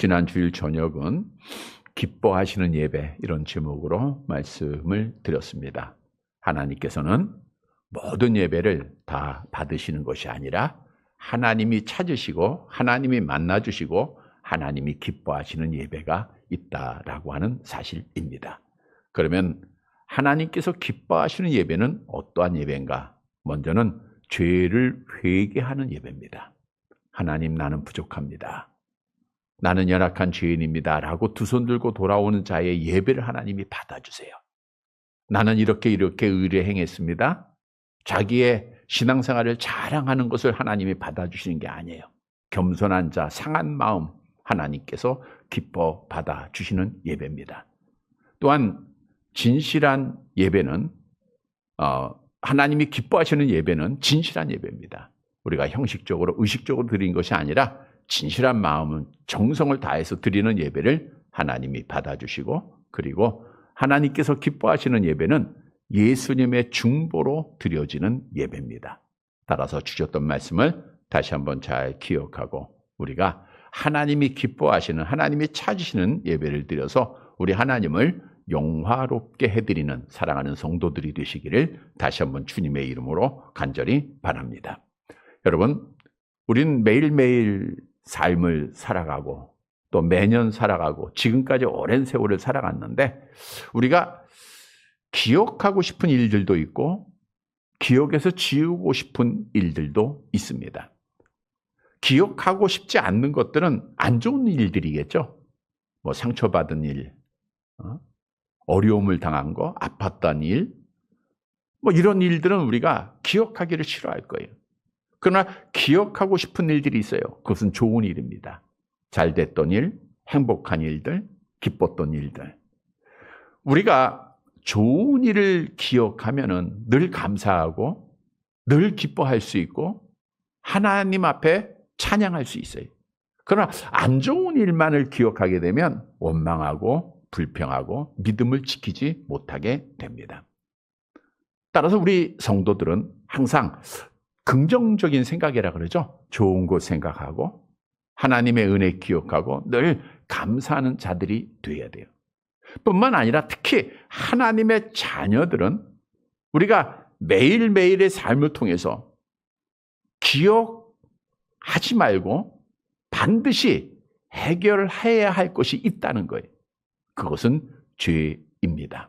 지난 주일 저녁은 기뻐하시는 예배 이런 제목으로 말씀을 드렸습니다. 하나님께서는 모든 예배를 다 받으시는 것이 아니라 하나님이 찾으시고 하나님이 만나주시고 하나님이 기뻐하시는 예배가 있다라고 하는 사실입니다. 그러면 하나님께서 기뻐하시는 예배는 어떠한 예배인가? 먼저는 죄를 회개하는 예배입니다. 하나님, 나는 부족합니다. 나는 연약한 죄인입니다 라고 두 손 들고 돌아오는 자의 예배를 하나님이 받아주세요. 나는 이렇게 의뢰 행했습니다. 자기의 신앙생활을 자랑하는 것을 하나님이 받아주시는 게 아니에요. 겸손한 자, 상한 마음 하나님께서 기뻐 받아주시는 예배입니다. 또한 진실한 예배는 하나님이 기뻐하시는 예배는 진실한 예배입니다. 우리가 형식적으로 의식적으로 드린 것이 아니라 진실한 마음은 정성을 다해서 드리는 예배를 하나님이 받아주시고, 그리고 하나님께서 기뻐하시는 예배는 예수님의 중보로 드려지는 예배입니다. 따라서 주셨던 말씀을 다시 한번 잘 기억하고 우리가 하나님이 기뻐하시는, 하나님이 찾으시는 예배를 드려서 우리 하나님을 영화롭게 해드리는 사랑하는 성도들이 되시기를 다시 한번 주님의 이름으로 간절히 바랍니다. 여러분, 우린 매일매일 삶을 살아가고 또 매년 살아가고 지금까지 오랜 세월을 살아갔는데 우리가 기억하고 싶은 일들도 있고 기억에서 지우고 싶은 일들도 있습니다. 기억하고 싶지 않는 것들은 안 좋은 일들이겠죠. 뭐 상처받은 일, 어려움을 당한 거, 아팠던 일, 뭐 이런 일들은 우리가 기억하기를 싫어할 거예요. 그러나 기억하고 싶은 일들이 있어요. 그것은 좋은 일입니다. 잘 됐던 일, 행복한 일들, 기뻤던 일들. 우리가 좋은 일을 기억하면은 늘 감사하고 늘 기뻐할 수 있고 하나님 앞에 찬양할 수 있어요. 그러나 안 좋은 일만을 기억하게 되면 원망하고 불평하고 믿음을 지키지 못하게 됩니다. 따라서 우리 성도들은 항상 긍정적인 생각이라 그러죠. 좋은 것 생각하고 하나님의 은혜 기억하고 늘 감사하는 자들이 되어야 돼요. 뿐만 아니라 특히 하나님의 자녀들은 우리가 매일매일의 삶을 통해서 기억하지 말고 반드시 해결해야 할 것이 있다는 거예요. 그것은 죄입니다.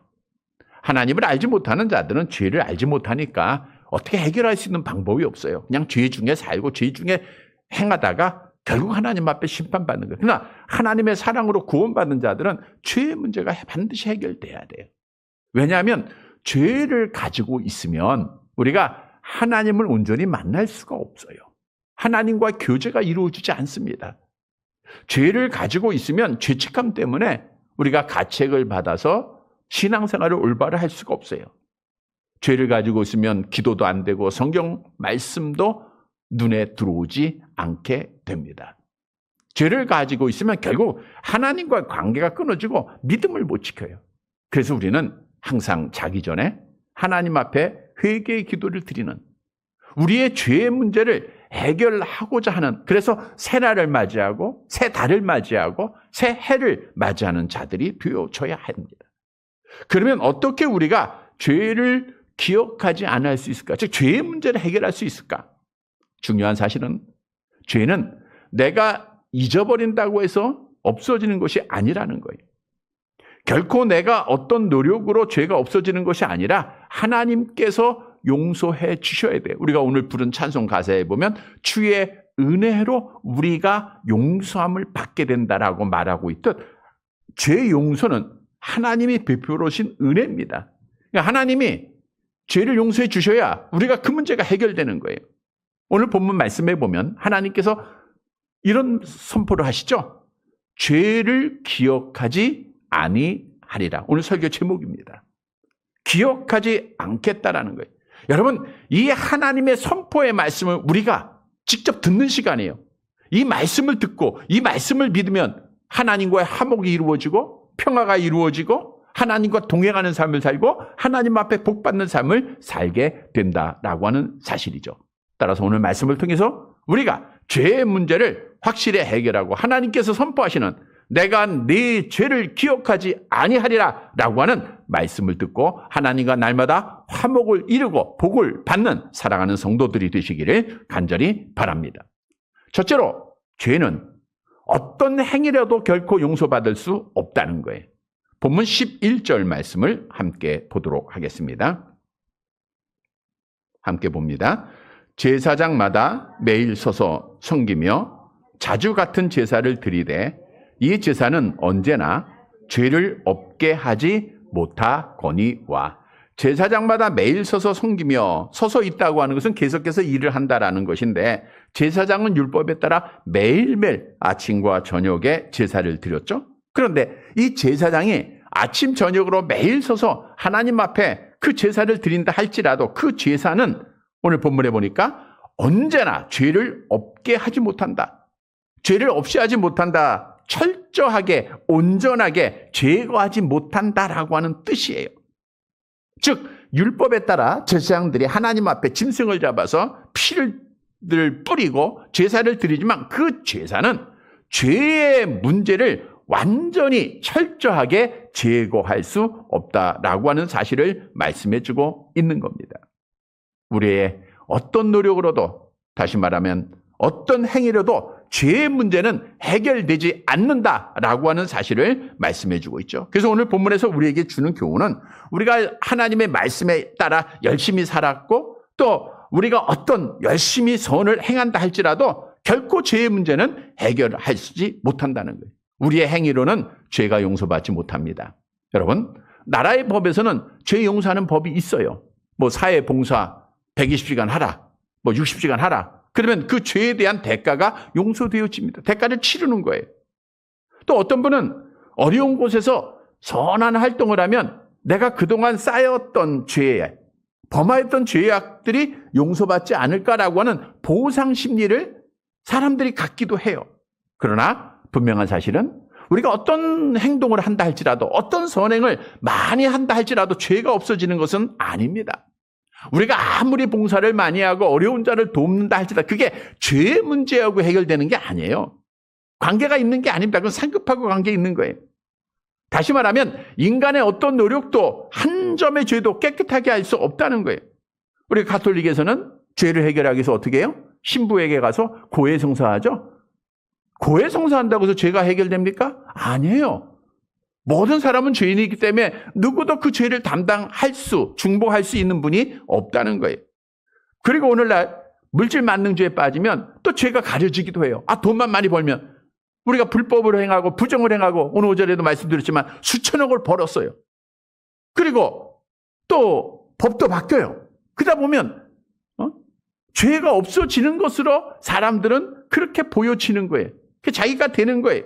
하나님을 알지 못하는 자들은 죄를 알지 못하니까 어떻게 해결할 수 있는 방법이 없어요. 그냥 죄 중에 살고 죄 중에 행하다가 결국 하나님 앞에 심판받는 거예요. 그러나 하나님의 사랑으로 구원받는 자들은 죄의 문제가 반드시 해결돼야 돼요. 왜냐하면 죄를 가지고 있으면 우리가 하나님을 온전히 만날 수가 없어요. 하나님과 교제가 이루어지지 않습니다. 죄를 가지고 있으면 죄책감 때문에 우리가 가책을 받아서 신앙생활을 올바로 할 수가 없어요. 죄를 가지고 있으면 기도도 안 되고 성경 말씀도 눈에 들어오지 않게 됩니다. 죄를 가지고 있으면 결국 하나님과의 관계가 끊어지고 믿음을 못 지켜요. 그래서 우리는 항상 자기 전에 하나님 앞에 회개의 기도를 드리는, 우리의 죄의 문제를 해결하고자 하는, 그래서 새날을 맞이하고 새 달을 맞이하고 새 해를 맞이하는 자들이 되어져야 합니다. 그러면 어떻게 우리가 죄를 기억하지 않을 수 있을까? 즉 죄의 문제를 해결할 수 있을까? 중요한 사실은 죄는 내가 잊어버린다고 해서 없어지는 것이 아니라는 거예요. 결코 내가 어떤 노력으로 죄가 없어지는 것이 아니라 하나님께서 용서해 주셔야 돼요. 우리가 오늘 부른 찬송 가사에 보면 주의 은혜로 우리가 용서함을 받게 된다라고 말하고 있듯 죄 용서는 하나님이 베풀어 주신 은혜입니다. 그러니까 하나님이 죄를 용서해 주셔야 우리가 그 문제가 해결되는 거예요. 오늘 본문 말씀에 보면 하나님께서 이런 선포를 하시죠. 죄를 기억하지 아니하리라. 오늘 설교 제목입니다. 기억하지 않겠다라는 거예요. 여러분, 이 하나님의 선포의 말씀을 우리가 직접 듣는 시간이에요. 이 말씀을 듣고 이 말씀을 믿으면 하나님과의 화목이 이루어지고 평화가 이루어지고 하나님과 동행하는 삶을 살고 하나님 앞에 복받는 삶을 살게 된다라고 하는 사실이죠. 따라서 오늘 말씀을 통해서 우리가 죄의 문제를 확실히 해결하고 하나님께서 선포하시는 내가 네 죄를 기억하지 아니하리라 라고 하는 말씀을 듣고 하나님과 날마다 화목을 이루고 복을 받는 사랑하는 성도들이 되시기를 간절히 바랍니다. 첫째로 죄는 어떤 행위라도 결코 용서받을 수 없다는 거예요. 본문 11절 말씀을 함께 보도록 하겠습니다. 함께 봅니다. 제사장마다 매일 서서 섬기며 자주 같은 제사를 드리되 이 제사는 언제나 죄를 없게 하지 못하거니와. 제사장마다 매일 서서 섬기며 서서 있다고 하는 것은 계속해서 일을 한다라는 것인데 제사장은 율법에 따라 매일매일 아침과 저녁에 제사를 드렸죠. 그런데 이 제사장이 아침 저녁으로 매일 서서 하나님 앞에 그 제사를 드린다 할지라도 그 제사는 오늘 본문에 보니까 언제나 죄를 없게 하지 못한다. 죄를 없이 하지 못한다. 철저하게 온전하게 제거하지 못한다라고 하는 뜻이에요. 즉 율법에 따라 제사장들이 하나님 앞에 짐승을 잡아서 피를 뿌리고 제사를 드리지만 그 제사는 죄의 문제를 완전히 철저하게 제거할 수 없다라고 하는 사실을 말씀해주고 있는 겁니다. 우리의 어떤 노력으로도, 다시 말하면 어떤 행위로도 죄의 문제는 해결되지 않는다라고 하는 사실을 말씀해주고 있죠. 그래서 오늘 본문에서 우리에게 주는 교훈은 우리가 하나님의 말씀에 따라 열심히 살았고 또 우리가 어떤 열심히 선을 행한다 할지라도 결코 죄의 문제는 해결하지 못한다는 거예요. 우리의 행위로는 죄가 용서받지 못합니다. 여러분, 나라의 법에서는 죄 용서하는 법이 있어요. 뭐 사회봉사 120시간 하라, 뭐 60시간 하라. 그러면 그 죄에 대한 대가가 용서되어집니다. 대가를 치르는 거예요. 또 어떤 분은 어려운 곳에서 선한 활동을 하면 내가 그동안 쌓였던 죄에 범하였던 죄악들이 용서받지 않을까라고 하는 보상 심리를 사람들이 갖기도 해요. 그러나 분명한 사실은 우리가 어떤 행동을 한다 할지라도 어떤 선행을 많이 한다 할지라도 죄가 없어지는 것은 아닙니다. 우리가 아무리 봉사를 많이 하고 어려운 자를 돕는다 할지라도 그게 죄의 문제하고 해결되는 게 아니에요. 관계가 있는 게 아닙니다. 그건 상급하고 관계 있는 거예요. 다시 말하면 인간의 어떤 노력도 한 점의 죄도 깨끗하게 할 수 없다는 거예요. 우리 가톨릭에서는 죄를 해결하기 위해서 어떻게 해요? 신부에게 가서 고해성사하죠. 고해성사한다고 해서 죄가 해결됩니까? 아니에요. 모든 사람은 죄인이기 때문에 누구도 그 죄를 중보할 수 있는 분이 없다는 거예요. 그리고 오늘날 물질 만능죄에 빠지면 또 죄가 가려지기도 해요. 돈만 많이 벌면 우리가 불법을 행하고 부정을 행하고 오늘 오전에도 말씀드렸지만 수천억을 벌었어요. 그리고 또 법도 바뀌어요. 그러다 보면 죄가 없어지는 것으로 사람들은 그렇게 보여지는 거예요. 자기가 되는 거예요.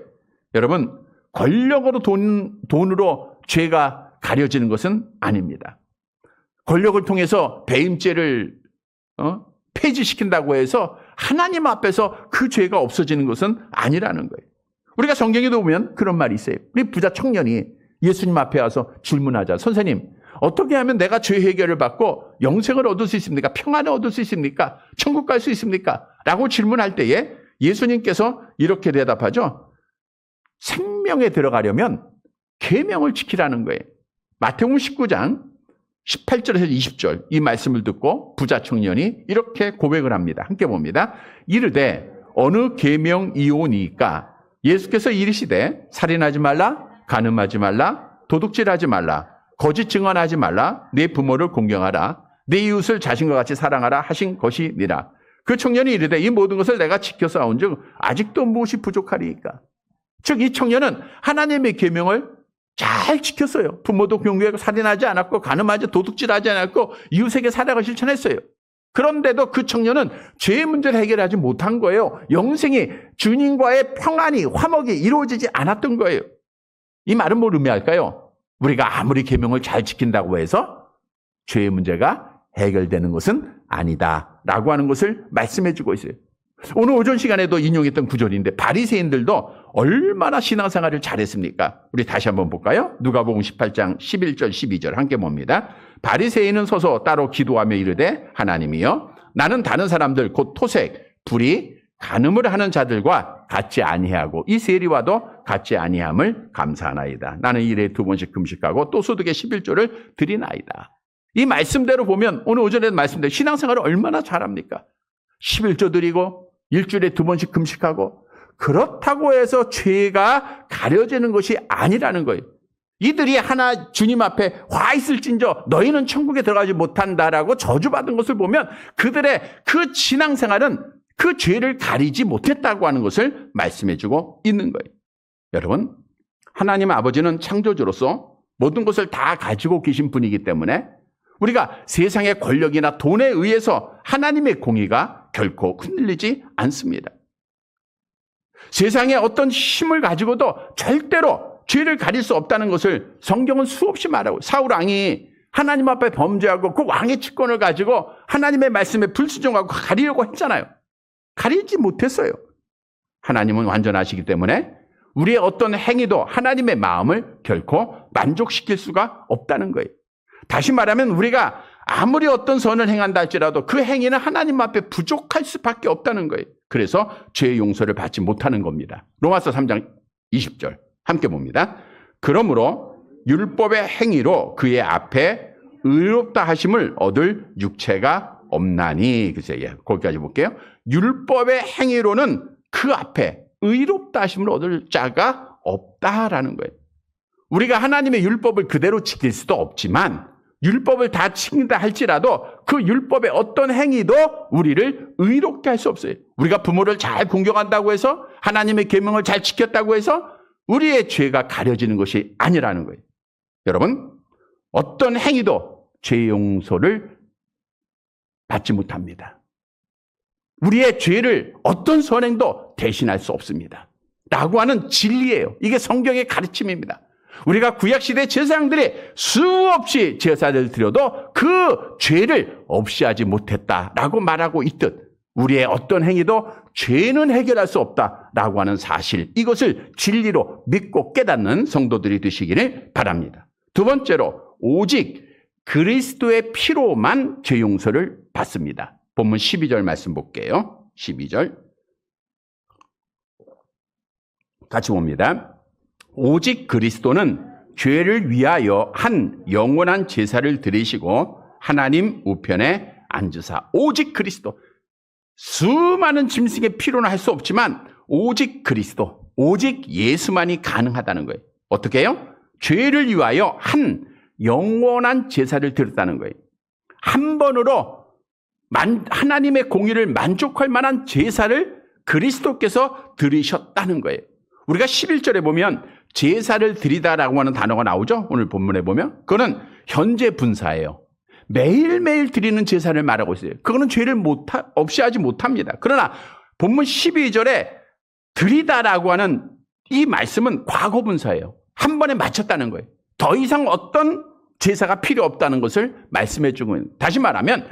여러분, 권력으로 돈으로 죄가 가려지는 것은 아닙니다. 권력을 통해서 배임죄를 폐지시킨다고 해서 하나님 앞에서 그 죄가 없어지는 것은 아니라는 거예요. 우리가 성경에도 보면 그런 말이 있어요. 우리 부자 청년이 예수님 앞에 와서 질문하자. 선생님, 어떻게 하면 내가 죄 해결을 받고 영생을 얻을 수 있습니까? 평안을 얻을 수 있습니까? 천국 갈 수 있습니까? 라고 질문할 때에 예수님께서 이렇게 대답하죠. 생명에 들어가려면 계명을 지키라는 거예요. 마태복음 19장 18절에서 20절 이 말씀을 듣고 부자 청년이 이렇게 고백을 합니다. 함께 봅니다. 이르되 어느 계명이오니까 예수께서 이르시되 살인하지 말라, 간음하지 말라, 도둑질하지 말라, 거짓 증언하지 말라, 내 부모를 공경하라, 내 이웃을 자신과 같이 사랑하라 하신 것이니라. 그 청년이 이르되 이 모든 것을 내가 지켜싸운즉 아직도 무엇이 부족하리이까. 즉 이 청년은 하나님의 계명을 잘 지켰어요. 부모도 경외하고 살인하지 않았고 간음하지 도둑질하지 않았고 이웃에게 사랑을 실천했어요. 그런데도 그 청년은 죄의 문제를 해결하지 못한 거예요. 영생이 주님과의 평안이 화목이 이루어지지 않았던 거예요. 이 말은 뭘 의미할까요? 우리가 아무리 계명을 잘 지킨다고 해서 죄의 문제가 해결되는 것은 아니다라고 하는 것을 말씀해 주고 있어요. 오늘 오전 시간에도 인용했던 구절인데 바리새인들도 얼마나 신앙생활을 잘했습니까? 우리 다시 한번 볼까요? 누가복음 18장 11절 12절 함께 봅니다. 바리새인은 서서 따로 기도하며 이르되 하나님이여 나는 다른 사람들 곧 토색, 불의, 간음을 하는 자들과 같지 아니하고 이 세리와도 같지 아니함을 감사하나이다. 나는 일에 2번씩 금식하고 또 소득의 11조를 드리나이다. 이 말씀대로 보면 오늘 오전에 말씀대로 신앙생활을 얼마나 잘합니까? 11조 드리고 일주일에 2번씩 금식하고 그렇다고 해서 죄가 가려지는 것이 아니라는 거예요. 이들이 하나 주님 앞에 와 있을진저 너희는 천국에 들어가지 못한다라고 저주받은 것을 보면 그들의 그 신앙생활은 그 죄를 가리지 못했다고 하는 것을 말씀해주고 있는 거예요. 여러분, 하나님 아버지는 창조주로서 모든 것을 다 가지고 계신 분이기 때문에 우리가 세상의 권력이나 돈에 의해서 하나님의 공의가 결코 흔들리지 않습니다. 세상에 어떤 힘을 가지고도 절대로 죄를 가릴 수 없다는 것을 성경은 수없이 말하고, 사울 왕이 하나님 앞에 범죄하고 그 왕의 직권을 가지고 하나님의 말씀에 불순종하고 가리려고 했잖아요. 가리지 못했어요. 하나님은 완전하시기 때문에 우리의 어떤 행위도 하나님의 마음을 결코 만족시킬 수가 없다는 거예요. 다시 말하면 우리가 아무리 어떤 선을 행한다 할지라도 그 행위는 하나님 앞에 부족할 수밖에 없다는 거예요. 그래서 죄의 용서를 받지 못하는 겁니다. 로마서 3장 20절 함께 봅니다. 그러므로 율법의 행위로 그의 앞에 의롭다 하심을 얻을 육체가 없나니. 글쎄, 거기까지 볼게요. 율법의 행위로는 그 앞에 의롭다 하심을 얻을 자가 없다라는 거예요. 우리가 하나님의 율법을 그대로 지킬 수도 없지만 율법을 다 지킨다 할지라도 그 율법의 어떤 행위도 우리를 의롭게 할 수 없어요. 우리가 부모를 잘 공경한다고 해서 하나님의 계명을 잘 지켰다고 해서 우리의 죄가 가려지는 것이 아니라는 거예요. 여러분, 어떤 행위도 죄 용서를 받지 못합니다. 우리의 죄를 어떤 선행도 대신할 수 없습니다. 라고 하는 진리예요. 이게 성경의 가르침입니다. 우리가 구약시대 제사장들이 수없이 제사를 드려도 그 죄를 없이 하지 못했다라고 말하고 있듯 우리의 어떤 행위도 죄는 해결할 수 없다라고 하는 사실, 이것을 진리로 믿고 깨닫는 성도들이 되시기를 바랍니다. 두 번째로, 오직 그리스도의 피로만 죄 용서를 받습니다. 본문 12절 말씀 볼게요. 12절 같이 봅니다. 오직 그리스도는 죄를 위하여 한 영원한 제사를 드리시고 하나님 우편에 앉으사. 오직 그리스도. 수많은 짐승의 피로는 할 수 없지만 오직 그리스도, 오직 예수만이 가능하다는 거예요. 어떻게 해요? 죄를 위하여 한 영원한 제사를 드렸다는 거예요. 한 번으로 하나님의 공의를 만족할 만한 제사를 그리스도께서 드리셨다는 거예요. 우리가 11절에 보면 제사를 드리다라고 하는 단어가 나오죠. 오늘 본문에 보면 그거는 현재 분사예요. 매일매일 드리는 제사를 말하고 있어요. 그거는 죄를 없이 하지 못합니다. 그러나 본문 12절에 드리다라고 하는 이 말씀은 과거 분사예요. 한 번에 마쳤다는 거예요. 더 이상 어떤 제사가 필요 없다는 것을 말씀해 주고 있는. 다시 말하면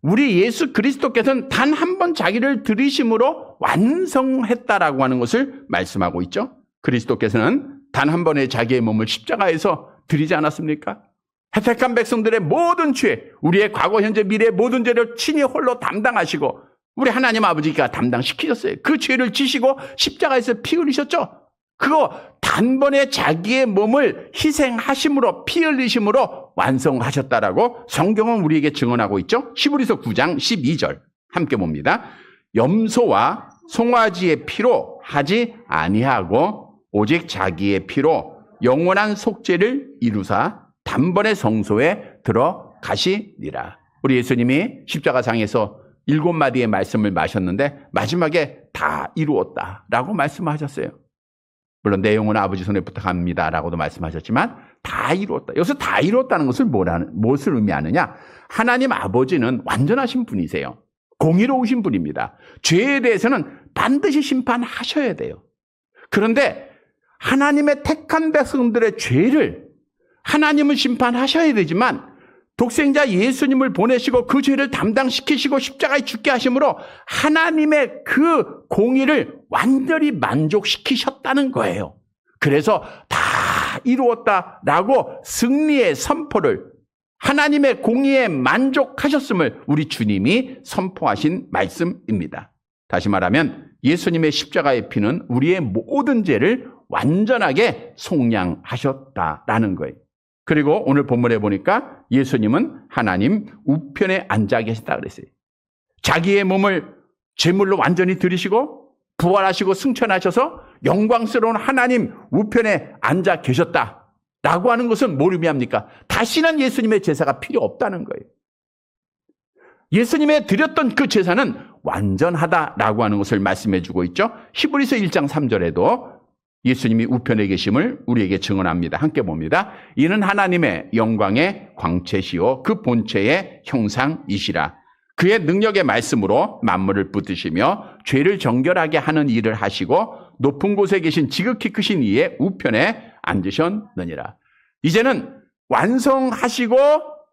우리 예수 그리스도께서는 단 한 번 자기를 들이심으로 완성했다라고 하는 것을 말씀하고 있죠. 그리스도께서는 단 한 번의 자기의 몸을 십자가에서 드리지 않았습니까? 혜택한 백성들의 모든 죄, 우리의 과거, 현재, 미래의 모든 죄를 친히 홀로 담당하시고 우리 하나님 아버지가 담당시키셨어요. 그 죄를 지시고 십자가에서 피 흘리셨죠. 그거 단번에 자기의 몸을 희생하심으로, 피 흘리심으로 완성하셨다라고 성경은 우리에게 증언하고 있죠. 히브리서 9장 12절 함께 봅니다. 염소와 송아지의 피로 하지 아니하고 오직 자기의 피로 영원한 속죄를 이루사 단번에 성소에 들어가시니라. 우리 예수님이 십자가상에서 7마디의 말씀을 마셨는데 마지막에 다 이루었다라고 말씀하셨어요. 물론 내용은 아버지 손에 부탁합니다라고도 말씀하셨지만 다 이루었다. 여기서 다 이루었다는 것을 무엇을 의미하느냐? 하나님 아버지는 완전하신 분이세요. 공의로우신 분입니다. 죄에 대해서는 반드시 심판하셔야 돼요. 그런데 하나님의 택한 백성들의 죄를 하나님은 심판하셔야 되지만 독생자 예수님을 보내시고 그 죄를 담당시키시고 십자가에 죽게 하심으로 하나님의 그 공의를 완전히 만족시키셨다는 거예요. 그래서 다 이루었다라고 승리의 선포를, 하나님의 공의에 만족하셨음을 우리 주님이 선포하신 말씀입니다. 다시 말하면 예수님의 십자가의 피는 우리의 모든 죄를 완전하게 속량하셨다라는 거예요. 그리고 오늘 본문에 보니까 예수님은 하나님 우편에 앉아 계시다 그랬어요. 자기의 몸을 제물로 완전히 드리시고 부활하시고 승천하셔서 영광스러운 하나님 우편에 앉아 계셨다라고 하는 것은 뭘 의미합니까? 다시는 예수님의 제사가 필요 없다는 거예요. 예수님의 드렸던 그 제사는 완전하다라고 하는 것을 말씀해 주고 있죠. 히브리서 1장 3절에도 예수님이 우편에 계심을 우리에게 증언합니다. 함께 봅니다. 이는 하나님의 영광의 광채시요 그 본체의 형상이시라. 그의 능력의 말씀으로 만물을 붙드시며 죄를 정결하게 하는 일을 하시고 높은 곳에 계신 지극히 크신 이의 우편에 앉으셨느니라. 이제는 완성하시고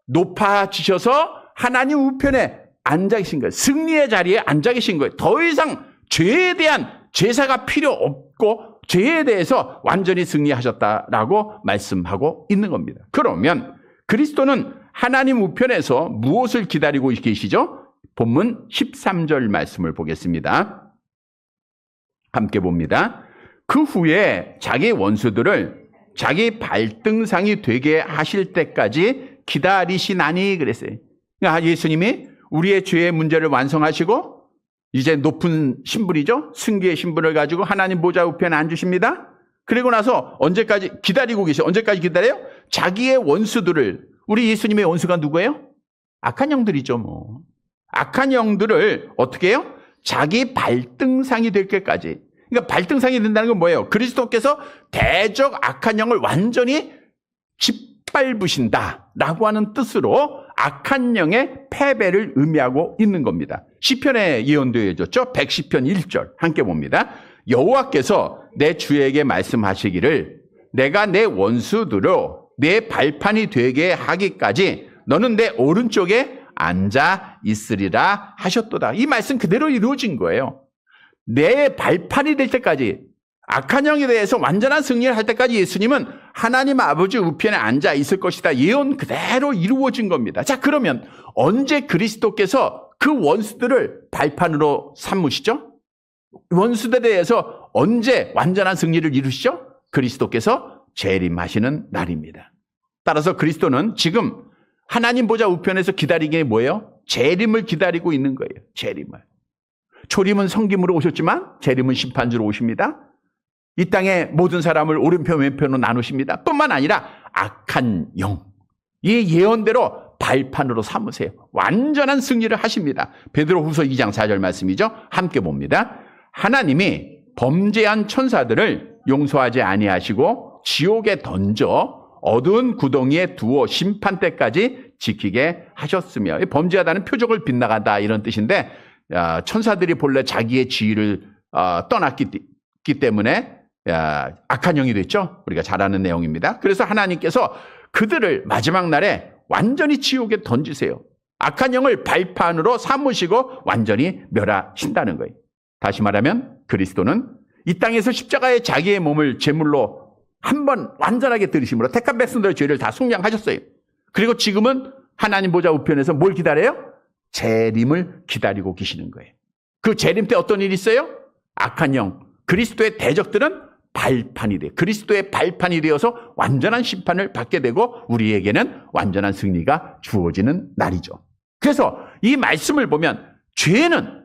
높아지셔서 하나님 우편에 앉아 계신 거예요. 승리의 자리에 앉아 계신 거예요. 더 이상 죄에 대한 제사가 필요 없고 죄에 대해서 완전히 승리하셨다라고 말씀하고 있는 겁니다. 그러면 그리스도는 하나님 우편에서 무엇을 기다리고 계시죠? 본문 13절 말씀을 보겠습니다. 함께 봅니다. 그 후에 자기 원수들을 자기 발등상이 되게 하실 때까지 기다리시나니 그랬어요. 그러니까 예수님이 우리의 죄의 문제를 완성하시고 이제 높은 신분이죠. 승기의 신분을 가지고 하나님 보좌 우편에 앉으십니다. 그리고 나서 언제까지 기다리고 계세요? 언제까지 기다려요? 자기의 원수들을, 우리 예수님의 원수가 누구예요? 악한 영들이죠. 뭐 악한 영들을 어떻게 해요? 자기 발등상이 될 때까지. 그러니까 발등상이 된다는 건 뭐예요? 그리스도께서 대적 악한 영을 완전히 짓밟으신다라고 하는 뜻으로 악한 영의 패배를 의미하고 있는 겁니다. 시편에 예언되어졌죠. 110편 1절 함께 봅니다. 여호와께서 내 주에게 말씀하시기를 내가 내 원수들로 내 발판이 되게 하기까지 너는 내 오른쪽에 앉아 있으리라 하셨도다. 이 말씀 그대로 이루어진 거예요. 내 발판이 될 때까지, 악한 영에 대해서 완전한 승리를 할 때까지 예수님은 하나님 아버지 우편에 앉아 있을 것이다. 예언 그대로 이루어진 겁니다. 자, 그러면 언제 그리스도께서 그 원수들을 발판으로 삼으시죠? 원수들에 대해서 언제 완전한 승리를 이루시죠? 그리스도께서 재림하시는 날입니다. 따라서 그리스도는 지금 하나님 보좌 우편에서 기다리게 뭐예요? 재림을 기다리고 있는 거예요. 재림을. 초림은 성김으로 오셨지만 재림은 심판주로 오십니다. 이 땅의 모든 사람을 오른편 왼편으로 나누십니다. 뿐만 아니라 악한 영, 이 예언대로 발판으로 삼으세요. 완전한 승리를 하십니다. 베드로후서 2장 4절 말씀이죠. 함께 봅니다. 하나님이 범죄한 천사들을 용서하지 아니하시고 지옥에 던져 어두운 구덩이에 두어 심판 때까지 지키게 하셨으며, 범죄하다는 표적을 빗나간다 이런 뜻인데, 천사들이 본래 자기의 지위를 떠났기 때문에 악한 영이 됐죠. 우리가 잘 아는 내용입니다. 그래서 하나님께서 그들을 마지막 날에 완전히 지옥에 던지세요. 악한 영을 발판으로 삼으시고 완전히 멸하신다는 거예요. 다시 말하면 그리스도는 이 땅에서 십자가에 자기의 몸을 제물로 한번 완전하게 들이심으로 택한 백성들의 죄를 다 속량하셨어요. 그리고 지금은 하나님 보좌 우편에서 뭘 기다려요? 재림을 기다리고 계시는 거예요. 그 재림 때 어떤 일이 있어요? 악한 영, 그리스도의 대적들은 발판이 돼. 그리스도의 발판이 되어서 완전한 심판을 받게 되고 우리에게는 완전한 승리가 주어지는 날이죠. 그래서 이 말씀을 보면 죄는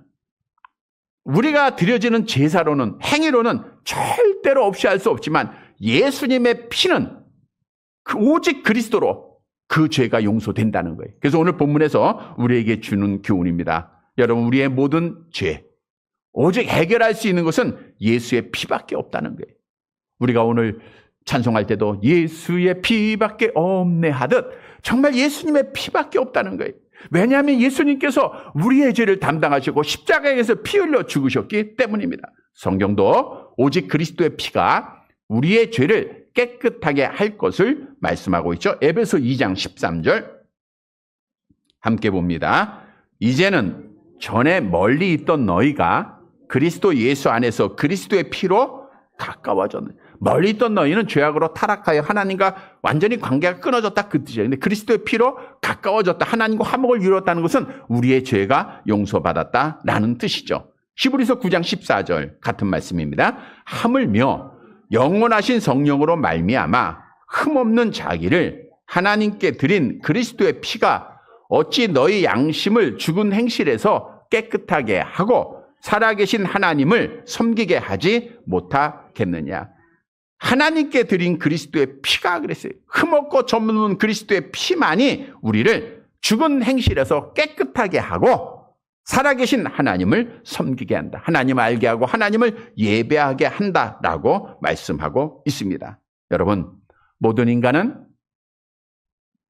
우리가 드려지는 제사로는, 행위로는 절대로 없이 할 수 없지만 예수님의 피는 오직 그리스도로 그 죄가 용서된다는 거예요. 그래서 오늘 본문에서 우리에게 주는 교훈입니다. 여러분, 우리의 모든 죄, 오직 해결할 수 있는 것은 예수의 피밖에 없다는 거예요. 우리가 오늘 찬송할 때도 예수의 피밖에 없네 하듯 정말 예수님의 피밖에 없다는 거예요. 왜냐하면 예수님께서 우리의 죄를 담당하시고 십자가에서 피 흘려 죽으셨기 때문입니다. 성경도 오직 그리스도의 피가 우리의 죄를 깨끗하게 할 것을 말씀하고 있죠. 에베소 2장 13절 함께 봅니다. 이제는 전에 멀리 있던 너희가 그리스도 예수 안에서 그리스도의 피로 가까워졌네. 멀리 있던 너희는 죄악으로 타락하여 하나님과 완전히 관계가 끊어졌다 그 뜻이에요. 근데 그리스도의 피로 가까워졌다, 하나님과 화목을 이루었다는 것은 우리의 죄가 용서받았다라는 뜻이죠. 히브리서 9장 14절 같은 말씀입니다. 하물며 영원하신 성령으로 말미암아 흠없는 자기를 하나님께 드린 그리스도의 피가 어찌 너희 양심을 죽은 행실에서 깨끗하게 하고 살아계신 하나님을 섬기게 하지 못하겠느냐. 하나님께 드린 그리스도의 피가 그랬어요. 흠없고 점없는 그리스도의 피만이 우리를 죽은 행실에서 깨끗하게 하고 살아계신 하나님을 섬기게 한다. 하나님을 알게 하고 하나님을 예배하게 한다라고 말씀하고 있습니다. 여러분, 모든 인간은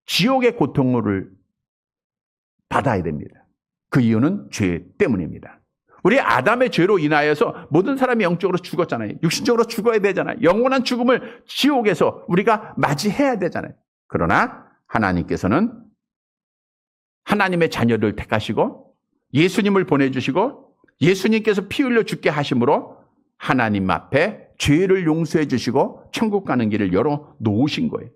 지옥의 고통을 받아야 됩니다. 그 이유는 죄 때문입니다. 우리 아담의 죄로 인하여서 모든 사람이 영적으로 죽었잖아요. 육신적으로 죽어야 되잖아요. 영원한 죽음을 지옥에서 우리가 맞이해야 되잖아요. 그러나 하나님께서는 하나님의 자녀를 택하시고 예수님을 보내주시고 예수님께서 피 흘려 죽게 하심으로 하나님 앞에 죄를 용서해 주시고 천국 가는 길을 열어 놓으신 거예요.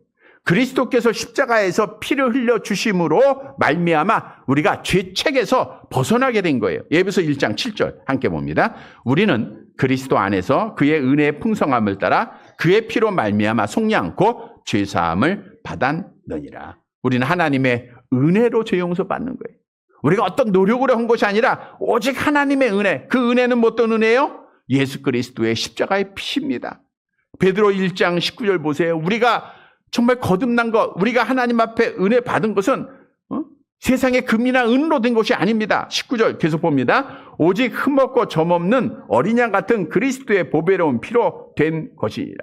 그리스도께서 십자가에서 피를 흘려 주심으로 말미암아 우리가 죄책에서 벗어나게 된 거예요. 에베소 1장 7절 함께 봅니다. 우리는 그리스도 안에서 그의 은혜의 풍성함을 따라 그의 피로 말미암아 속량 곧 죄사함을 받았느니라. 우리는 하나님의 은혜로 죄 용서 받는 거예요. 우리가 어떤 노력으로 한 것이 아니라 오직 하나님의 은혜. 그 은혜는 어떤 은혜예요? 예수 그리스도의 십자가의 피입니다. 베드로 1장 19절 보세요. 우리가 정말 거듭난 것, 우리가 하나님 앞에 은혜 받은 것은 세상의 금이나 은으로 된 것이 아닙니다. 19절 계속 봅니다. 오직 흠없고 점없는 어린 양 같은 그리스도의 보배로운 피로 된 것이라.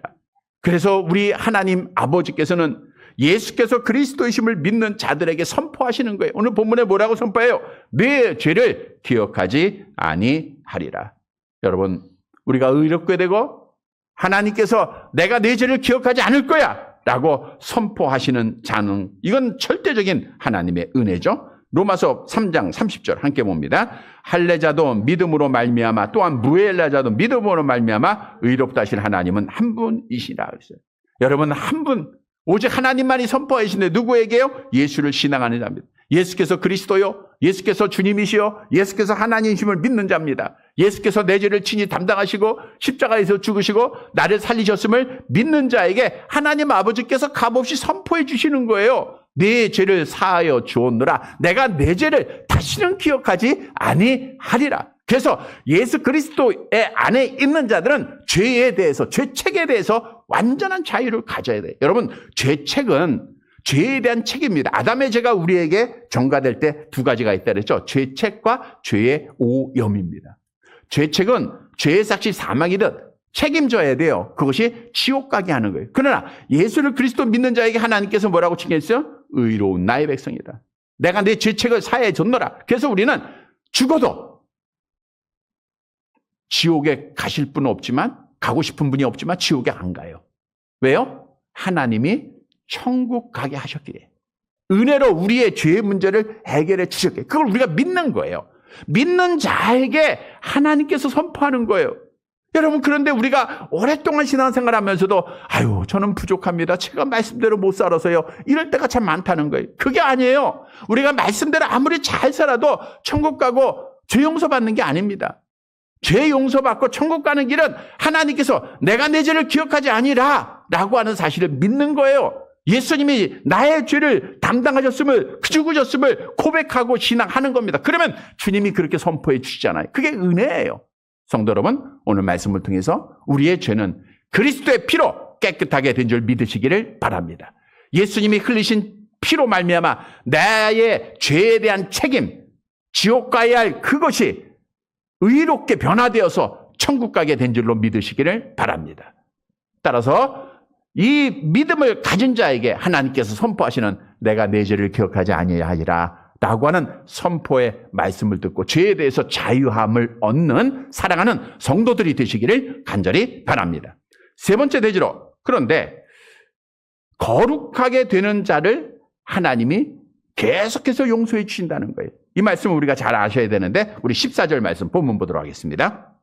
그래서 우리 하나님 아버지께서는 예수께서 그리스도이심을 믿는 자들에게 선포하시는 거예요. 오늘 본문에 뭐라고 선포해요? 내 죄를 기억하지 아니하리라. 여러분, 우리가 의롭게 되고 하나님께서 내가 내 죄를 기억하지 않을 거야 라고 선포하시는 자는, 이건 절대적인 하나님의 은혜죠. 로마서 3장 30절 함께 봅니다. 할례자도 믿음으로 말미암아 또한 무할례자도 믿음으로 말미암아 의롭다 하실 하나님은 한 분이시라 그랬어요. 여러분, 한 분, 오직 하나님만이 선포하시는데 누구에게요? 예수를 신앙하는 자입니다. 예수께서 그리스도요, 예수께서 주님이시요, 예수께서 하나님이심을 믿는 자입니다. 예수께서 내 죄를 친히 담당하시고 십자가에서 죽으시고 나를 살리셨음을 믿는 자에게 하나님 아버지께서 값없이 선포해 주시는 거예요. 내 죄를 사하여 주었노라. 내가 내 죄를 다시는 기억하지 아니하리라. 그래서 예수 그리스도의 안에 있는 자들은 죄에 대해서, 죄책에 대해서 완전한 자유를 가져야 돼요. 여러분, 죄책은 죄에 대한 책입니다. 아담의 죄가 우리에게 전가될 때 두 가지가 있다 그랬죠. 죄책과 죄의 오염입니다. 죄책은 죄의 삭시 사망이듯 책임져야 돼요. 그것이 지옥 가게 하는 거예요. 그러나 예수를 그리스도 믿는 자에게 하나님께서 뭐라고 칭했어요? 의로운 나의 백성이다. 내가 내 죄책을 사해 줬노라. 그래서 우리는 죽어도 지옥에 가실 분은 없지만, 가고 싶은 분이 없지만 지옥에 안 가요. 왜요? 하나님이 천국 가게 하셨기에, 은혜로 우리의 죄의 문제를 해결해 주셨기에, 그걸 우리가 믿는 거예요. 믿는 자에게 하나님께서 선포하는 거예요. 여러분, 그런데 우리가 오랫동안 신앙생활 하면서도 아유, 저는 부족합니다. 제가 말씀대로 못 살아서요. 이럴 때가 참 많다는 거예요. 그게 아니에요. 우리가 말씀대로 아무리 잘 살아도 천국 가고 죄 용서받는 게 아닙니다. 죄 용서받고 천국 가는 길은 하나님께서 내가 내 죄를 기억하지 아니라 라고 하는 사실을 믿는 거예요. 예수님이 나의 죄를 담당하셨음을, 죽으셨음을 고백하고 신앙하는 겁니다. 그러면 주님이 그렇게 선포해 주시잖아요. 그게 은혜예요. 성도 여러분, 오늘 말씀을 통해서 우리의 죄는 그리스도의 피로 깨끗하게 된 줄 믿으시기를 바랍니다. 예수님이 흘리신 피로 말미암아 나의 죄에 대한 책임, 지옥 가야 할 그것이 의롭게 변화되어서 천국 가게 된 줄로 믿으시기를 바랍니다. 따라서 이 믿음을 가진 자에게 하나님께서 선포하시는 내가 내 죄를 기억하지 아니하리라 라고 하는 선포의 말씀을 듣고 죄에 대해서 자유함을 얻는 사랑하는 성도들이 되시기를 간절히 바랍니다. 세 번째 대지로, 그런데 거룩하게 되는 자를 하나님이 계속해서 용서해 주신다는 거예요. 이 말씀을 우리가 잘 아셔야 되는데 우리 14절 말씀 본문 보도록 하겠습니다.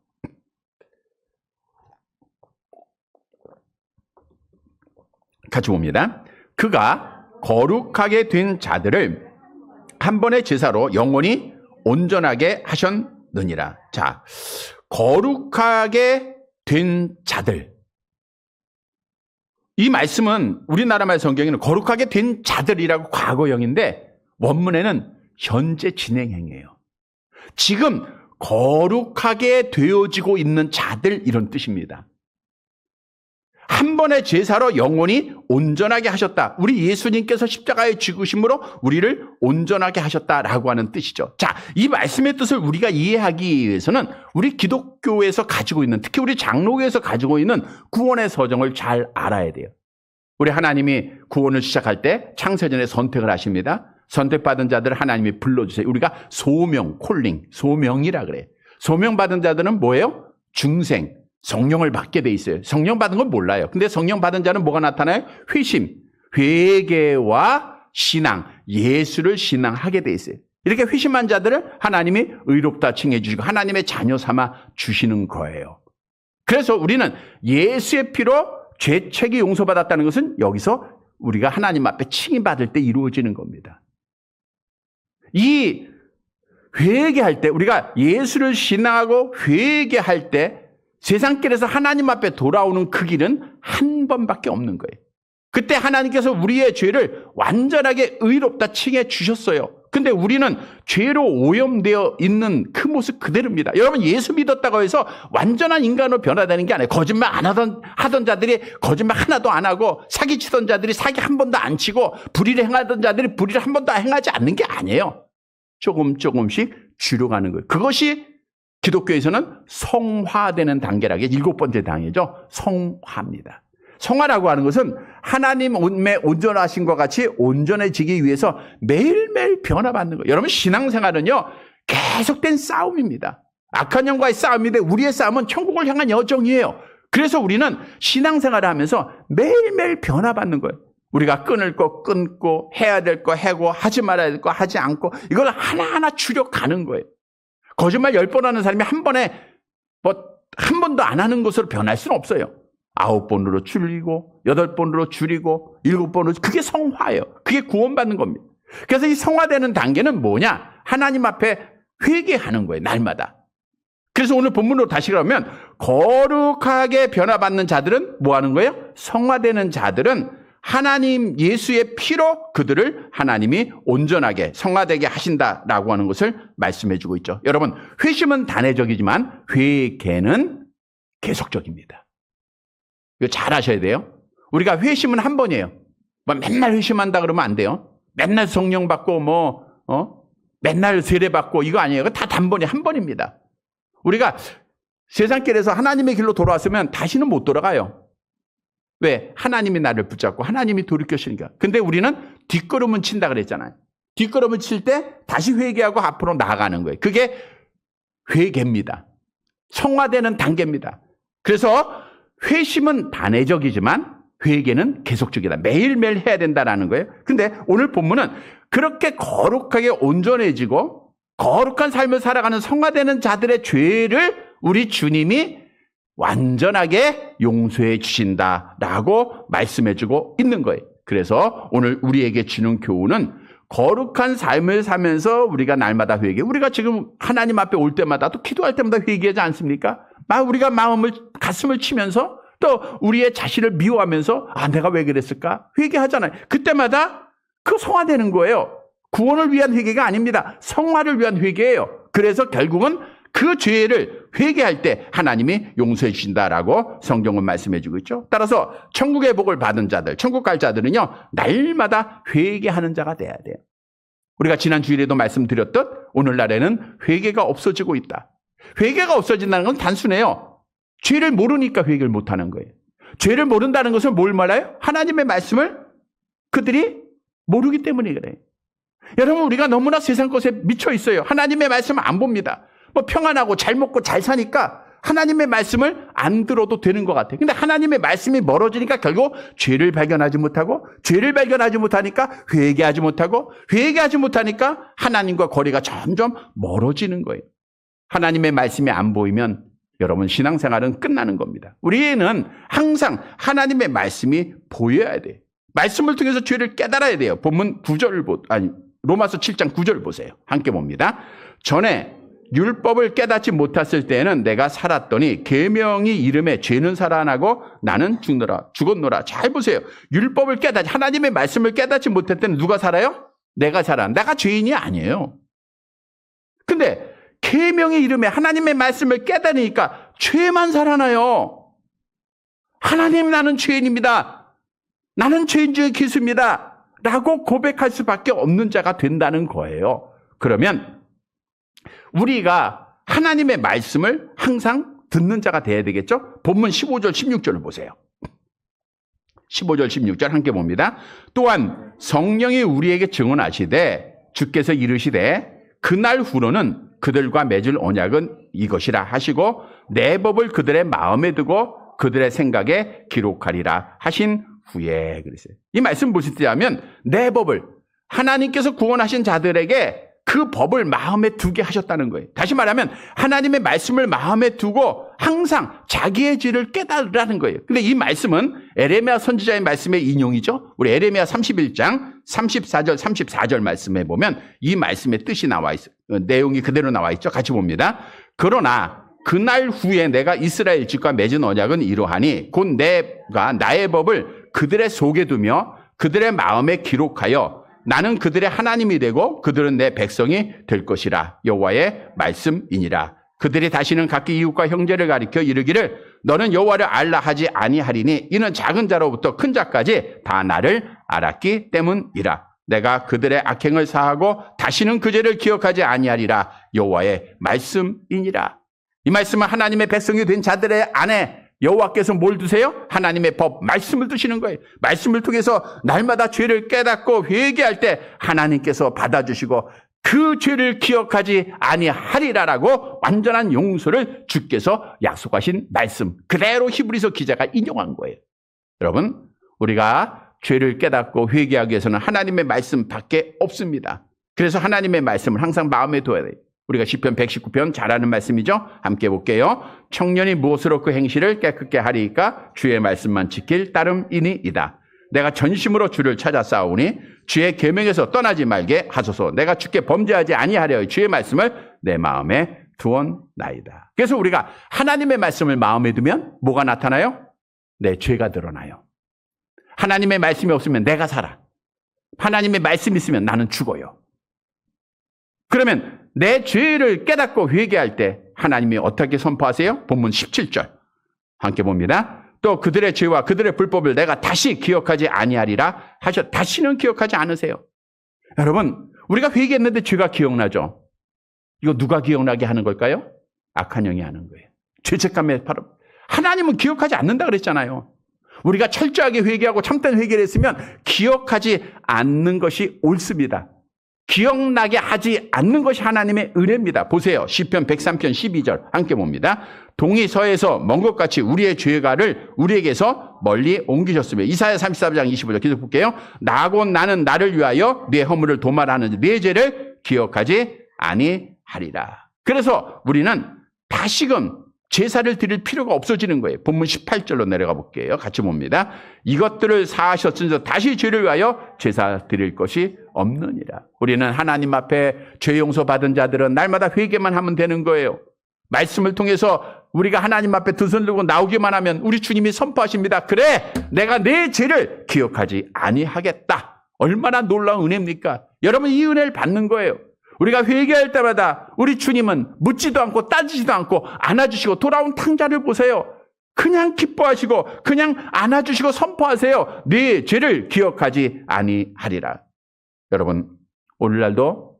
같이 봅니다. 그가 거룩하게 된 자들을 한 번의 제사로 영원히 온전하게 하셨느니라. 느니라. 자, 거룩하게 된 자들. 이 말씀은 우리나라 말 성경에는 거룩하게 된 자들이라고 과거형인데 원문에는 현재 진행형이에요. 지금 거룩하게 되어지고 있는 자들 이런 뜻입니다. 한 번의 제사로 영원히 온전하게 하셨다. 우리 예수님께서 십자가에 죽으심으로 우리를 온전하게 하셨다라고 하는 뜻이죠. 자, 이 말씀의 뜻을 우리가 이해하기 위해서는 우리 기독교에서 가지고 있는, 특히 우리 장로교에서 가지고 있는 구원의 서정을 잘 알아야 돼요. 우리 하나님이 구원을 시작할 때 창세전에 선택을 하십니다. 선택받은 자들을 하나님이 불러주세요. 우리가 소명, 콜링, 소명이라 그래요. 소명받은 자들은 뭐예요? 중생, 성령을 받게 돼 있어요. 성령 받은 건 몰라요. 근데 성령 받은 자는 뭐가 나타나요? 회심, 회개와 신앙, 예수를 신앙하게 돼 있어요. 이렇게 회심한 자들을 하나님이 의롭다 칭해 주시고 하나님의 자녀 삼아 주시는 거예요. 그래서 우리는 예수의 피로 죄책이 용서받았다는 것은 여기서 우리가 하나님 앞에 칭의받을 때 이루어지는 겁니다. 이 회개할 때, 우리가 예수를 신앙하고 회개할 때 세상길에서 하나님 앞에 돌아오는 그 길은 한 번밖에 없는 거예요. 그때 하나님께서 우리의 죄를 완전하게 의롭다 칭해 주셨어요. 근데 우리는 죄로 오염되어 있는 그 모습 그대로입니다. 여러분, 예수 믿었다고 해서 완전한 인간으로 변화되는 게 아니에요. 거짓말 안 하던 자들이 거짓말 하나도 안 하고, 사기치던 자들이 사기 한 번도 안 치고, 불의를 행하던 자들이 불의를 한 번도 행하지 않는 게 아니에요. 조금씩 줄여가는 거예요. 그것이 기독교에서는 성화되는 단계라게 7번째 단계죠. 성화입니다. 성화라고 하는 것은 하나님의 온전하신 것 같이 온전해지기 위해서 매일매일 변화받는 거예요. 여러분, 신앙생활은요, 계속된 싸움입니다. 악한 영과의 싸움인데 우리의 싸움은 천국을 향한 여정이에요. 그래서 우리는 신앙생활을 하면서 매일매일 변화받는 거예요. 우리가 끊을 거 끊고, 해야 될 거 하고, 하지 말아야 될 거 하지 않고, 이걸 하나하나 줄여가는 거예요. 거짓말 10번 하는 사람이 한 번에 한 번도 안 하는 것으로 변할 수는 없어요. 9번으로 줄이고, 8번으로 줄이고, 7번으로, 그게 성화예요. 그게 구원받는 겁니다. 그래서 이 성화되는 단계는 뭐냐? 하나님 앞에 회개하는 거예요, 날마다. 그래서 오늘 본문으로 다시 가면, 거룩하게 변화받는 자들은 뭐 하는 거예요? 성화되는 자들은 하나님 예수의 피로 그들을 하나님이 온전하게 성화되게 하신다라고 하는 것을 말씀해 주고 있죠. 여러분, 회심은 단회적이지만 회개는 계속적입니다. 이거 잘 아셔야 돼요. 우리가 회심은 한 번이에요. 맨날 회심한다 그러면 안 돼요. 맨날 성령 받고 맨날 세례 받고 이거 아니에요. 이거 다 단번에 한 번입니다. 우리가 세상길에서 하나님의 길로 돌아왔으면 다시는 못 돌아가요. 왜? 하나님이 나를 붙잡고 하나님이 돌이켜주시니까. 근데 우리는 뒷걸음은 친다 그랬잖아요. 뒷걸음을 칠 때 다시 회개하고 앞으로 나아가는 거예요. 그게 회개입니다. 성화되는 단계입니다. 그래서 회심은 단회적이지만 회개는 계속적이다. 매일매일 해야 된다는 거예요. 근데 오늘 본문은 그렇게 거룩하게 온전해지고 거룩한 삶을 살아가는 성화되는 자들의 죄를 우리 주님이 완전하게 용서해 주신다라고 말씀해 주고 있는 거예요. 그래서 오늘 우리에게 주는 교훈은 거룩한 삶을 살면서 우리가 날마다 회개. 우리가 지금 하나님 앞에 올 때마다 또 기도할 때마다 회개하지 않습니까? 우리가 가슴을 치면서 또 우리의 자신을 미워하면서 내가 왜 그랬을까? 회개하잖아요. 그때마다 그 성화되는 거예요. 구원을 위한 회개가 아닙니다. 성화를 위한 회개예요. 그래서 결국은 그 죄를 회개할 때 하나님이 용서해 주신다라고 성경은 말씀해 주고 있죠. 따라서 천국의 복을 받은 자들, 천국 갈 자들은요, 날마다 회개하는 자가 돼야 돼요. 우리가 지난 주일에도 말씀드렸듯 오늘날에는 회개가 없어지고 있다. 회개가 없어진다는 건 단순해요. 죄를 모르니까 회개를 못하는 거예요. 죄를 모른다는 것은 뭘 말해요? 하나님의 말씀을 그들이 모르기 때문에 그래요. 여러분, 우리가 너무나 세상 것에 미쳐 있어요. 하나님의 말씀을 안 봅니다. 평안하고 잘 먹고 잘 사니까 하나님의 말씀을 안 들어도 되는 것 같아요. 근데 하나님의 말씀이 멀어지니까 결국 죄를 발견하지 못하고, 죄를 발견하지 못하니까 회개하지 못하고, 회개하지 못하니까 하나님과 거리가 점점 멀어지는 거예요. 하나님의 말씀이 안 보이면 여러분, 신앙생활은 끝나는 겁니다. 우리는 항상 하나님의 말씀이 보여야 돼요. 말씀을 통해서 죄를 깨달아야 돼요. 본문 9절, 로마서 7장 9절 보세요. 함께 봅니다. 전에 율법을 깨닫지 못했을 때에는 내가 살았더니 계명이 이름에 죄는 살아나고 나는 죽었노라. 잘 보세요. 율법을 깨닫지, 하나님의 말씀을 깨닫지 못할 때는 누가 살아요? 내가 살아. 내가 죄인이 아니에요. 근데 계명의 이름에 하나님의 말씀을 깨달으니까 죄만 살아나요. 하나님, 나는 죄인입니다. 나는 죄인 중에 기수입니다. 라고 고백할 수밖에 없는 자가 된다는 거예요. 그러면 우리가 하나님의 말씀을 항상 듣는 자가 돼야 되겠죠? 본문 15절, 16절을 보세요. 15절, 16절 함께 봅니다. 또한 성령이 우리에게 증언하시되 주께서 이르시되 그날 후로는 그들과 맺을 언약은 이것이라 하시고 내 법을 그들의 마음에 두고 그들의 생각에 기록하리라 하신 후에 그랬어요. 이 말씀 무슨 뜻이냐면 내 법을 하나님께서 구원하신 자들에게 그 법을 마음에 두게 하셨다는 거예요. 다시 말하면 하나님의 말씀을 마음에 두고 항상 자기의 죄를 깨달으라는 거예요. 근데 이 말씀은 에레미야 선지자의 말씀의 인용이죠. 우리 에레미야 31장 34절 34절 말씀에 보면 이 말씀의 뜻이 나와 있어요. 내용이 그대로 나와 있죠. 같이 봅니다. 그러나 그날 후에 내가 이스라엘 집과 맺은 언약은 이러하니 곧 내가 나의 법을 그들의 속에 두며 그들의 마음에 기록하여 나는 그들의 하나님이 되고 그들은 내 백성이 될 것이라. 여호와의 말씀이니라. 그들이 다시는 각기 이웃과 형제를 가리켜 이르기를 너는 여호와를 알라 하지 아니하리니 이는 작은 자로부터 큰 자까지 다 나를 알았기 때문이라. 내가 그들의 악행을 사하고 다시는 그 죄를 기억하지 아니하리라. 여호와의 말씀이니라. 이 말씀은 하나님의 백성이 된 자들의 안에 여호와께서 뭘 두세요? 하나님의 법, 말씀을 두시는 거예요. 말씀을 통해서 날마다 죄를 깨닫고 회개할 때 하나님께서 받아주시고 그 죄를 기억하지 아니하리라라고 완전한 용서를 주께서 약속하신 말씀. 그대로 히브리서 기자가 인용한 거예요. 여러분, 우리가 죄를 깨닫고 회개하기 위해서는 하나님의 말씀밖에 없습니다. 그래서 하나님의 말씀을 항상 마음에 둬야 돼요. 우리가 시편 119편 잘 아는 말씀이죠. 함께 볼게요. 청년이 무엇으로 그 행실을 깨끗게 하리이까 주의 말씀만 지킬 따름이니이다. 내가 전심으로 주를 찾아 싸우니 주의 계명에서 떠나지 말게 하소서. 내가 주께 범죄하지 아니하려 주의 말씀을 내 마음에 두었나이다. 그래서 우리가 하나님의 말씀을 마음에 두면 뭐가 나타나요? 내 죄가 드러나요. 하나님의 말씀이 없으면 내가 살아. 하나님의 말씀이 있으면 나는 죽어요. 그러면 내 죄를 깨닫고 회개할 때 하나님이 어떻게 선포하세요? 본문 17절 함께 봅니다. 또 그들의 죄와 그들의 불법을 내가 다시 기억하지 아니하리라 하셔. 다시는 기억하지 않으세요. 여러분, 우리가 회개했는데 죄가 기억나죠? 이거 누가 기억나게 하는 걸까요? 악한 영이 하는 거예요. 죄책감에 바로 하나님은 기억하지 않는다 그랬잖아요. 우리가 철저하게 회개하고 참된 회개를 했으면 기억하지 않는 것이 옳습니다. 기억나게 하지 않는 것이 하나님의 은혜입니다. 보세요. 시편 103편 12절 함께 봅니다. 동이 서에서 먼 것 같이 우리의 죄가를 우리에게서 멀리 옮기셨으며 이사야 34장 25절 계속 볼게요. 나고 나는 나를 위하여 네 허물을 도말하는 네 죄를 기억하지 아니하리라. 그래서 우리는 다시금 제사를 드릴 필요가 없어지는 거예요. 본문 18절로 내려가 볼게요. 같이 봅니다. 이것들을 사하셨으니 다시 죄를 위하여 제사 드릴 것이 없느니라. 우리는 하나님 앞에 죄 용서 받은 자들은 날마다 회개만 하면 되는 거예요. 말씀을 통해서 우리가 하나님 앞에 두 손 들고 나오기만 하면 우리 주님이 선포하십니다. 그래, 내가 내 죄를 기억하지 아니하겠다. 얼마나 놀라운 은혜입니까? 여러분, 이 은혜를 받는 거예요. 우리가 회개할 때마다 우리 주님은 묻지도 않고 따지지도 않고 안아주시고 돌아온 탕자를 보세요. 그냥 기뻐하시고 그냥 안아주시고 선포하세요. 네 죄를 기억하지 아니하리라. 여러분, 오늘날도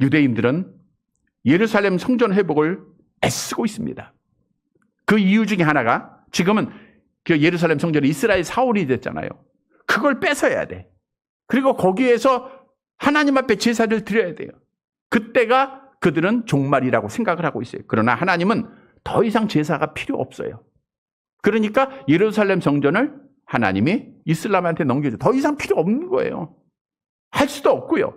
유대인들은 예루살렘 성전 회복을 애쓰고 있습니다. 그 이유 중에 하나가 지금은 그 예루살렘 성전이 이스라엘 사원이 됐잖아요. 그걸 뺏어야 돼. 그리고 거기에서 하나님 앞에 제사를 드려야 돼요. 그때가 그들은 종말이라고 생각을 하고 있어요. 그러나 하나님은 더 이상 제사가 필요 없어요. 그러니까 예루살렘 성전을 하나님이 이슬람한테 넘겨줘. 더 이상 필요 없는 거예요. 할 수도 없고요.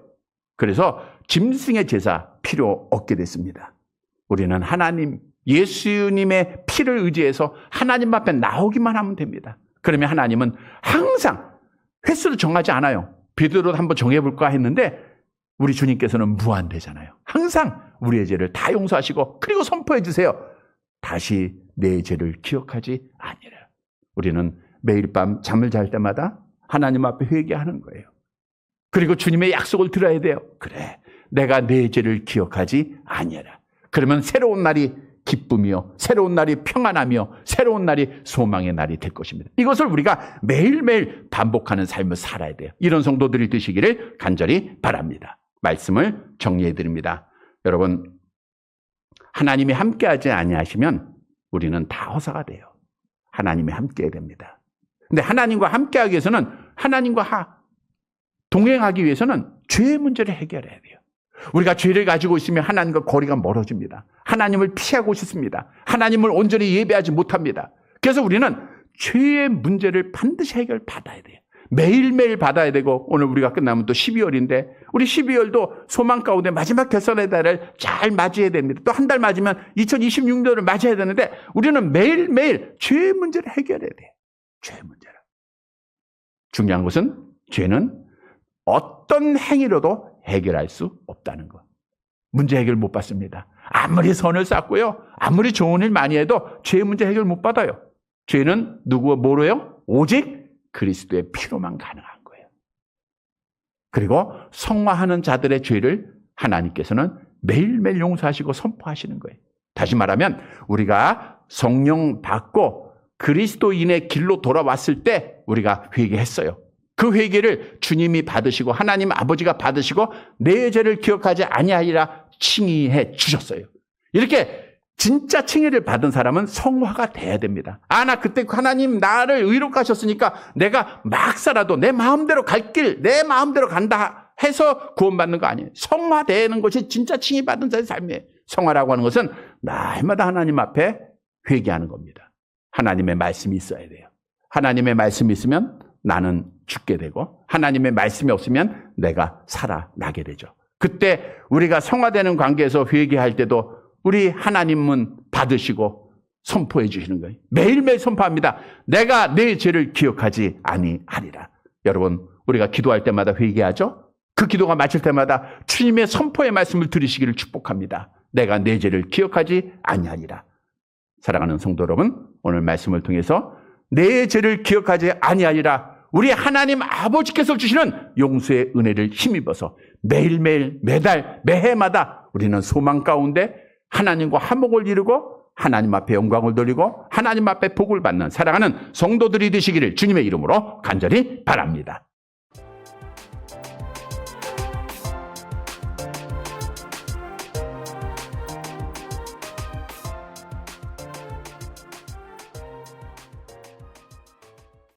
그래서 짐승의 제사 필요 없게 됐습니다. 우리는 하나님, 예수님의 피를 의지해서 하나님 앞에 나오기만 하면 됩니다. 그러면 하나님은 항상 횟수를 정하지 않아요. 베드로도 한번 정해볼까 했는데 우리 주님께서는 무한대잖아요. 항상 우리의 죄를 다 용서하시고 그리고 선포해 주세요. 다시 내 죄를 기억하지 아니라. 우리는 매일 밤 잠을 잘 때마다 하나님 앞에 회개하는 거예요. 그리고 주님의 약속을 들어야 돼요. 그래, 내가 내 죄를 기억하지 아니하라. 그러면 새로운 날이 기쁨이요, 새로운 날이 평안하며 새로운 날이 소망의 날이 될 것입니다. 이것을 우리가 매일매일 반복하는 삶을 살아야 돼요. 이런 성도들이 되시기를 간절히 바랍니다. 말씀을 정리해 드립니다. 여러분, 하나님이 함께하지 아니하시면 우리는 다 허사가 돼요. 하나님이 함께해야 됩니다. 근데 하나님과 함께하기 위해서는, 하나님과 동행하기 위해서는 죄의 문제를 해결해야 돼요. 우리가 죄를 가지고 있으면 하나님과 거리가 멀어집니다. 하나님을 피하고 싶습니다. 하나님을 온전히 예배하지 못합니다. 그래서 우리는 죄의 문제를 반드시 해결받아야 돼요. 매일매일 받아야 되고, 오늘 우리가 끝나면 또 12월인데 우리 12월도 소망 가운데 마지막 결선의 달을 잘 맞이해야 됩니다. 또 한 달 맞으면 2026년을 맞이해야 되는데 우리는 매일매일 죄의 문제를 해결해야 돼요. 죄의 문제를. 중요한 것은 죄는 어떤 행위로도 해결할 수 없다는 것. 문제 해결 못 받습니다. 아무리 선을 쌓고요, 아무리 좋은 일 많이 해도 죄의 문제 해결 못 받아요. 죄는 뭐로요? 오직 그리스도의 피로만 가능한 거예요. 그리고 성화하는 자들의 죄를 하나님께서는 매일매일 용서하시고 선포하시는 거예요. 다시 말하면 우리가 성령 받고 그리스도인의 길로 돌아왔을 때 우리가 회개했어요. 그 회개를 주님이 받으시고 하나님 아버지가 받으시고 내 죄를 기억하지 아니하리라 칭의해 주셨어요. 이렇게 진짜 칭의를 받은 사람은 성화가 돼야 됩니다. 나 그때 하나님 나를 의롭게 하셨으니까 내가 막 살아도 내 마음대로 갈 길, 내 마음대로 간다 해서 구원받는 거 아니에요. 성화되는 것이 진짜 칭의 받은 자의 삶이에요. 성화라고 하는 것은 날마다 하나님 앞에 회개하는 겁니다. 하나님의 말씀이 있어야 돼요. 하나님의 말씀이 있으면 나는 죽게 되고, 하나님의 말씀이 없으면 내가 살아나게 되죠. 그때 우리가 성화되는 관계에서 회개할 때도 우리 하나님은 받으시고 선포해 주시는 거예요. 매일매일 선포합니다. 내가 내 죄를 기억하지 아니하리라. 여러분, 우리가 기도할 때마다 회개하죠? 그 기도가 마칠 때마다 주님의 선포의 말씀을 들으시기를 축복합니다. 내가 내 죄를 기억하지 아니하리라. 사랑하는 성도 여러분, 오늘 말씀을 통해서 내 죄를 기억하지 아니하리라, 우리 하나님 아버지께서 주시는 용서의 은혜를 힘입어서 매일매일, 매달, 매해마다 우리는 소망 가운데 하나님과 화목을 이루고 하나님 앞에 영광을 돌리고 하나님 앞에 복을 받는 사랑하는 성도들이 되시기를 주님의 이름으로 간절히 바랍니다.